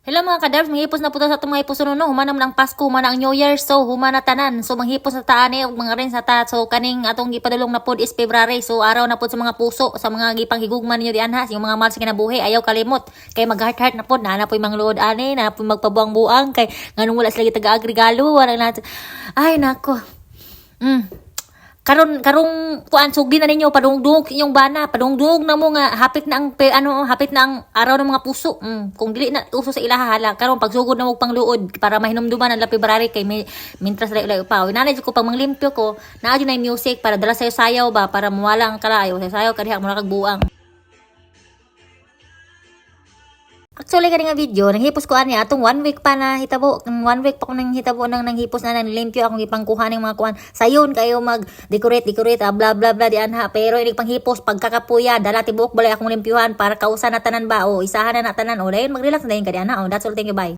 Hello mga kadarbs, manghipos na po ta sa itong mga hiposuno no. Humana man ang Pasko, humana ang New Year, so humana tanan. So manghipos na taani og mga rin sa ta. So kaning atong gipadulong na pod is February. So araw na pod sa mga puso, sa mga gipang higugman ninyo diyan ha, yung mga mahal sa kinabuhi, ayaw kalimot. Kay mag-heart na pod na po'y mga luod ani, na po'y magpabuang-buang kay nganong wala sila taga-agregalo, wala na. Ay nako. Karong kuan sugdi na ninyo padungdung inyong bana, padungdung na mo nga hapit na ang hapit na ang araw ng mga puso. Kung dili na uso sa ilaha hala karon pagsugod na mo pangluod para mahinumduman ang February kay may mintras lay pa. Nanay ko pag manglimpyo ko, naa na music para dala sayo sayaw ba para mawala ang kalayo. Sayaw kadiha mo kag buang. Actually, kani nga video, nanghipos ko ani atong 1 week pa na hitabo. 1 week pa ko nang hitabo nang nanghipos na nanglimpyo akong ipangkuha ning mga kuan. Sayon kayo mag-decorate, bla bla bla diyan ha. Pero ini panghipos pagkakapuya, dala tibuok balay akong limpyuhan para kausa na tanan ba o isahan na tanan o dayon mag-relax na dayon kadiyan ha. That's all, thank you, bye.